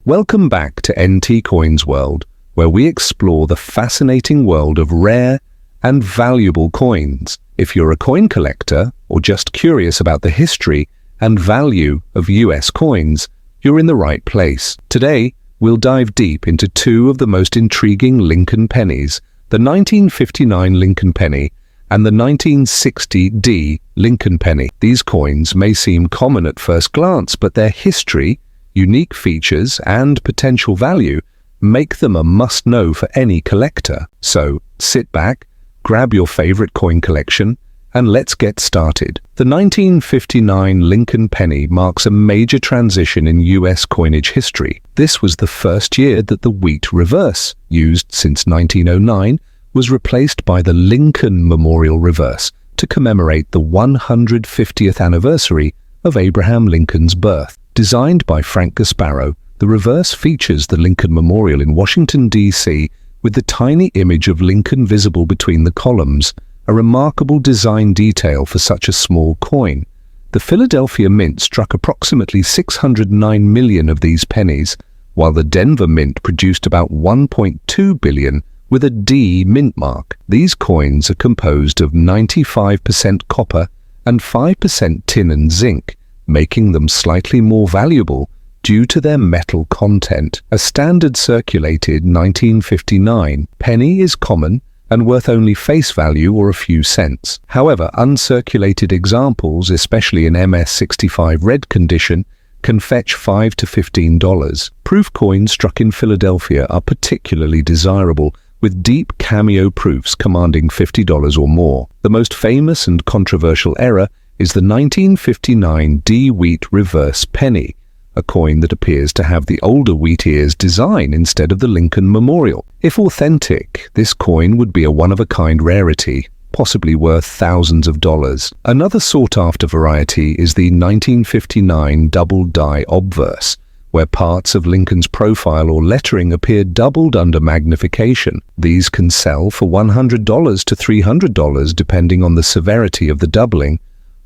Welcome back to NT Coins World, where we explore the fascinating world of rare and valuable coins. If you're a coin collector or just curious about the history and value of US coins, you're in the right place. Today, we'll dive deep into two of the most intriguing Lincoln pennies, the 1959 Lincoln penny and the 1960 D Lincoln penny. These coins may seem common at first glance, but their history, unique features, and potential value make them a must-know for any collector. So, sit back, grab your favorite coin collection, and let's get started. The 1959 Lincoln penny marks a major transition in US coinage history. This was the first year that the wheat reverse, used since 1909, was replaced by the Lincoln Memorial reverse to commemorate the 150th anniversary of Abraham Lincoln's birth. Designed by Frank Gasparo, the reverse features the Lincoln Memorial in Washington, D.C., with the tiny image of Lincoln visible between the columns, a remarkable design detail for such a small coin. The Philadelphia Mint struck approximately 609 million of these pennies, while the Denver Mint produced about 1.2 billion with a D mint mark. These coins are composed of 95% copper and 5% tin and zinc, making them slightly more valuable due to their metal content. A standard circulated 1959 penny is common and worth only face value or a few cents. However, uncirculated examples, especially in MS-65 red condition, can fetch $5 to $15. Proof coins struck in Philadelphia are particularly desirable, with deep cameo proofs commanding $50 or more. The most famous and controversial error is the 1959 D wheat reverse penny, a coin that appears to have the older wheat ears design instead of the Lincoln Memorial. If authentic, this coin would be a one-of-a-kind rarity, possibly worth thousands of dollars. Another sought-after variety is the 1959 double die obverse, where parts of Lincoln's profile or lettering appear doubled under magnification. These can sell for $100 to $300 depending on the severity of the doubling.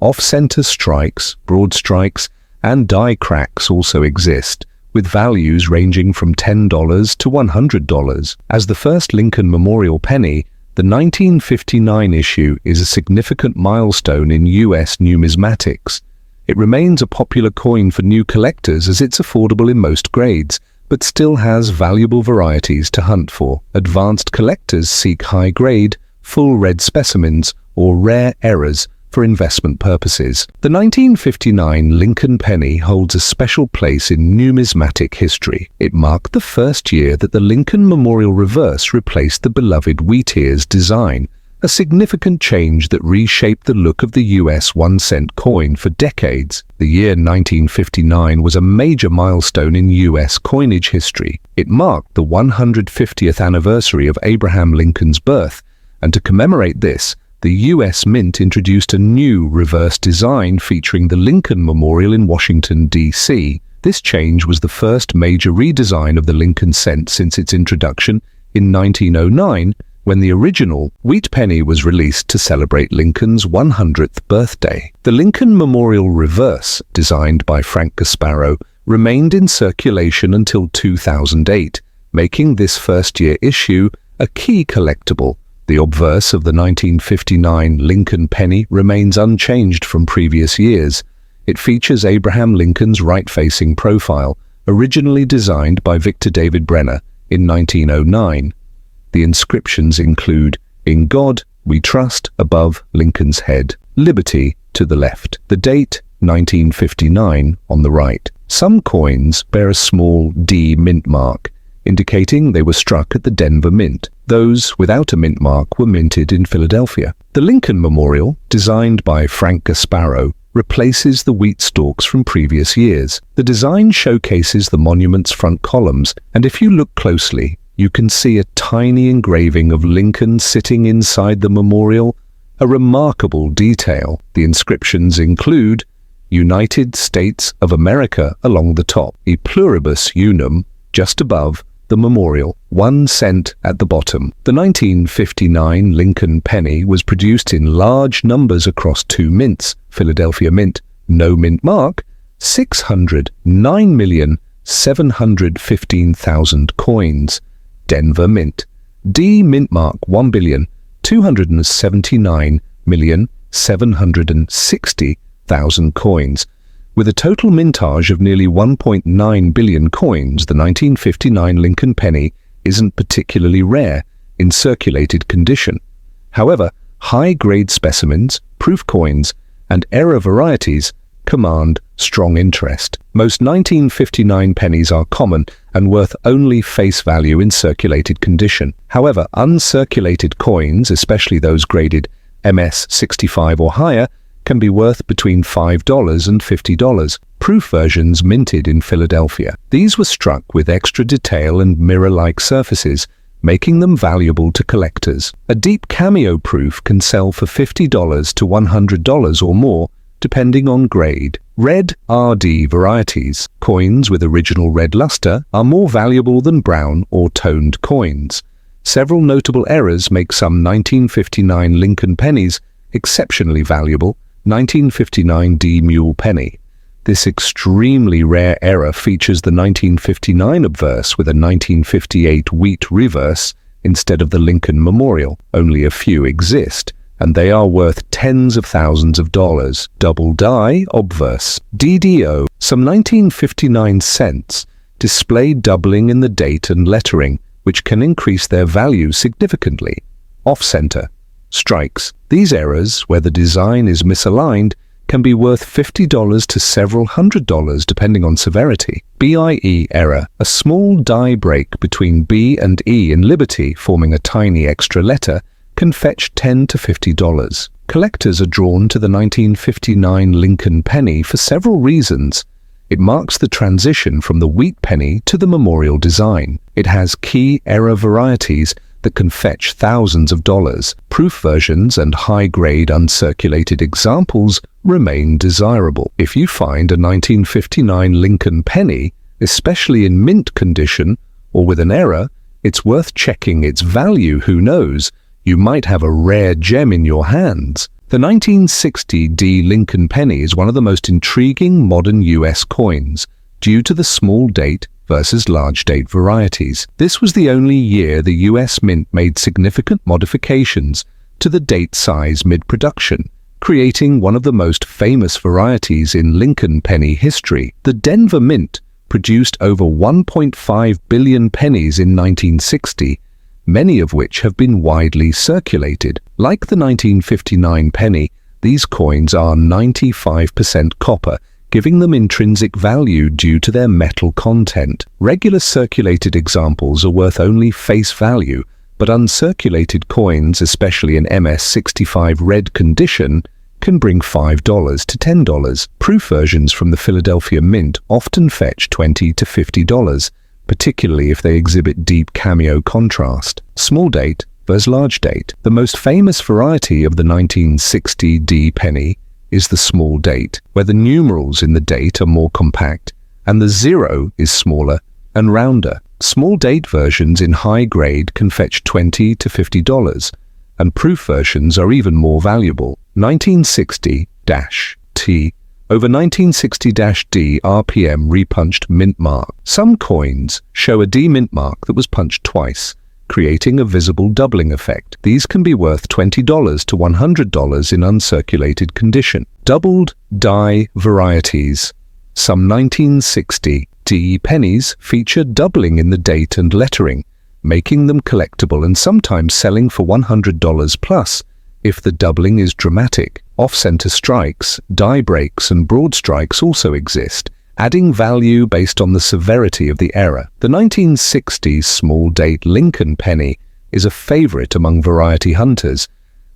Off-center strikes, broad strikes, and die cracks also exist, with values ranging from $10 to $100. As the first Lincoln Memorial penny, the 1959 issue is a significant milestone in US numismatics. It remains a popular coin for new collectors as it's affordable in most grades, but still has valuable varieties to hunt for. Advanced collectors seek high-grade, full red specimens or rare errors for investment purposes. The 1959 Lincoln penny holds a special place in numismatic history. It marked the first year that the Lincoln Memorial reverse replaced the beloved wheat ears design, a significant change that reshaped the look of the US 1-cent coin for decades. The year 1959 was a major milestone in US coinage history. It marked the 150th anniversary of Abraham Lincoln's birth, and to commemorate this, the US Mint introduced a new reverse design featuring the Lincoln Memorial in Washington, D.C. This change was the first major redesign of the Lincoln cent since its introduction in 1909, when the original wheat penny was released to celebrate Lincoln's 100th birthday. The Lincoln Memorial reverse, designed by Frank Gasparo, remained in circulation until 2008, making this first-year issue a key collectible. The obverse of the 1959 Lincoln penny remains unchanged from previous years. It features Abraham Lincoln's right-facing profile, originally designed by Victor David Brenner in 1909. The inscriptions include, "In God we trust," above Lincoln's head, "Liberty" to the left, the date 1959 on the right. Some coins bear a small D mint mark, indicating they were struck at the Denver Mint. Those without a mint mark were minted in Philadelphia. The Lincoln Memorial, designed by Frank Gasparo, replaces the wheat stalks from previous years. The design showcases the monument's front columns, and if you look closely, you can see a tiny engraving of Lincoln sitting inside the memorial, a remarkable detail. The inscriptions include United States of America along the top, E pluribus unum just above the memorial, 1 cent at the bottom. The 1959 Lincoln penny was produced in large numbers across two mints, Philadelphia Mint, no mint mark, 609 million, 715,000 coins. Denver Mint. D mint mark 1,279,760,000 coins. With a total mintage of nearly 1.9 billion coins, the 1959 Lincoln penny isn't particularly rare in circulated condition. However, high-grade specimens, proof coins, and error varieties command strong interest. Most 1959 pennies are common and worth only face value in circulated condition. However, uncirculated coins, especially those graded MS 65 or higher, can be worth between $5 and $50. Proof versions minted in Philadelphia. These were struck with extra detail and mirror-like surfaces, making them valuable to collectors. A deep cameo proof can sell for $50 to $100 or more, depending on grade. Red RD varieties, coins with original red luster, are more valuable than brown or toned coins. Several notable errors make some 1959 Lincoln pennies exceptionally valuable. 1959 D Mule penny. This extremely rare error features the 1959 obverse with a 1958 wheat reverse instead of the Lincoln Memorial. Only a few exist, and they are worth tens of thousands of dollars. Double die obverse. DDO. Some 1959 cents display doubling in the date and lettering, which can increase their value significantly. Off-center. Strikes. These errors, where the design is misaligned, can be worth $50 to several $100 depending on severity. BIE error. A small die break between B and E in Liberty, forming a tiny extra letter, can fetch $10 to $50. Collectors are drawn to the 1959 Lincoln penny for several reasons. It marks the transition from the wheat penny to the memorial design. It has key error varieties that can fetch thousands of dollars. Proof versions and high-grade uncirculated examples remain desirable. If you find a 1959 Lincoln penny, especially in mint condition or with an error, it's worth checking its value. Who knows? You might have a rare gem in your hands. The 1960 D Lincoln penny is one of the most intriguing modern U.S. coins due to the small date versus large date varieties. This was the only year the U.S. Mint made significant modifications to the date size mid-production, creating one of the most famous varieties in Lincoln penny history. The Denver Mint produced over 1.5 billion pennies in 1960, many of which have been widely circulated. Like the 1959 penny, these coins are 95% copper, giving them intrinsic value due to their metal content. Regular circulated examples are worth only face value, but uncirculated coins, especially in MS65 red condition, can bring $5 to $10. Proof versions from the Philadelphia Mint often fetch $20 to $50, particularly if they exhibit deep cameo contrast. Small date versus large date. The most famous variety of the 1960 D penny is the small date, where the numerals in the date are more compact and the zero is smaller and rounder. Small date versions in high grade can fetch $20 to $50, and proof versions are even more valuable. 1960-T over 1960-D RPM repunched mint mark. Some coins show a D mint mark that was punched twice, creating a visible doubling effect. These can be worth $20 to $100 in uncirculated condition. Doubled die varieties. Some 1960 D pennies feature doubling in the date and lettering, making them collectible and sometimes selling for $100 plus if the doubling is dramatic. Off-center strikes, die breaks, and broad strikes also exist, adding value based on the severity of the error. The 1960s small date Lincoln penny is a favorite among variety hunters,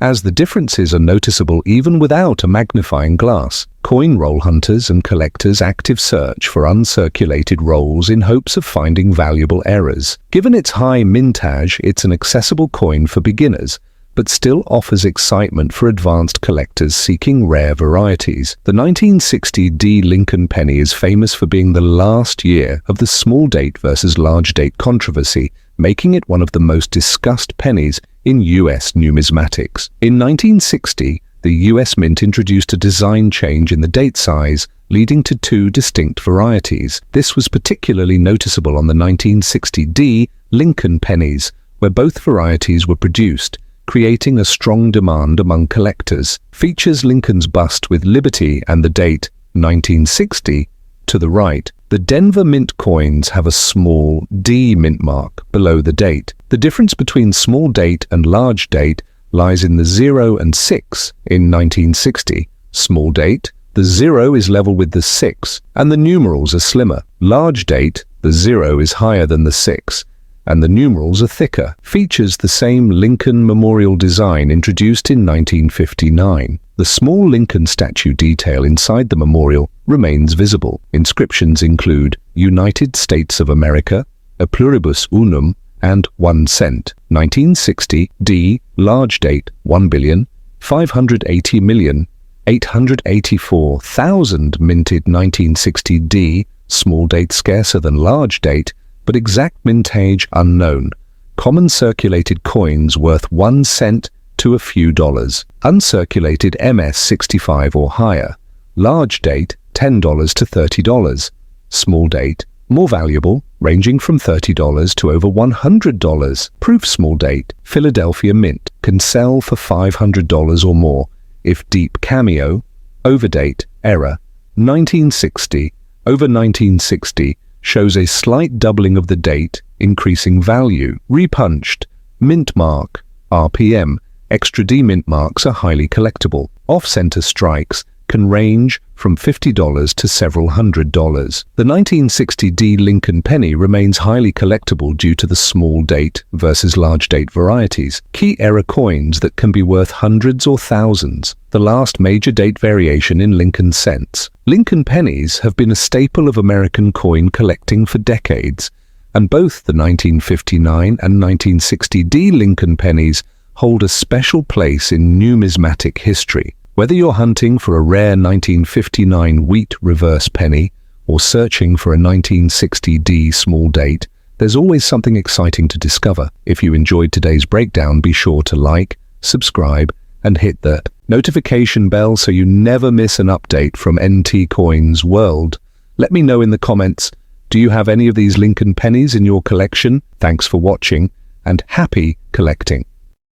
as the differences are noticeable even without a magnifying glass. Coin roll hunters and collectors active search for uncirculated rolls in hopes of finding valuable errors. Given its high mintage, it's an accessible coin for beginners, but still offers excitement for advanced collectors seeking rare varieties. The 1960 D Lincoln penny is famous for being the last year of the small date versus large date controversy, making it one of the most discussed pennies in U.S. numismatics. In 1960, the US Mint introduced a design change in the date size, leading to two distinct varieties. This was particularly noticeable on the 1960 D Lincoln pennies, where both varieties were produced, creating a strong demand among collectors. Features Lincoln's bust with Liberty and the date 1960 to the right. The Denver Mint coins have a small D mint mark below the date. The difference between small date and large date lies in the 0 and 6 in 1960. Small date, the 0 is level with the 6, and the numerals are slimmer. Large date, the 0 is higher than the 6, and the numerals are thicker. Features the same Lincoln memorial design introduced in 1959. The small Lincoln statue detail inside the memorial remains visible. Inscriptions include United States of America, A Pluribus Unum, and 1 cent. 1960 D, large date 1,580,884,000 minted 1960 D, small date scarcer than large date, but exact mintage unknown. Common circulated coins worth 1 cent to a few dollars. Uncirculated MS 65 or higher. Large date $10 to $30. Small date more valuable, ranging from $30 to over $100. Proof small date, Philadelphia Mint, can sell for $500 or more if deep cameo, overdate, error. 1960, over 1960, shows a slight doubling of the date, increasing value. Repunched, mint mark, RPM, extra D mint marks are highly collectible. Off-center strikes can range from $50 to several $100s. The 1960 D Lincoln penny remains highly collectible due to the small date versus large date varieties. Key era coins that can be worth hundreds or thousands. The last major date variation in Lincoln cents. Lincoln pennies have been a staple of American coin collecting for decades, and both the 1959 and 1960 D Lincoln pennies hold a special place in numismatic history. Whether you're hunting for a rare 1959 wheat reverse penny or searching for a 1960 D small date, there's always something exciting to discover. If you enjoyed today's breakdown, be sure to like, subscribe, and hit the notification bell so you never miss an update from NT Coins World. Let me know in the comments, do you have any of these Lincoln pennies in your collection? Thanks for watching, and happy collecting.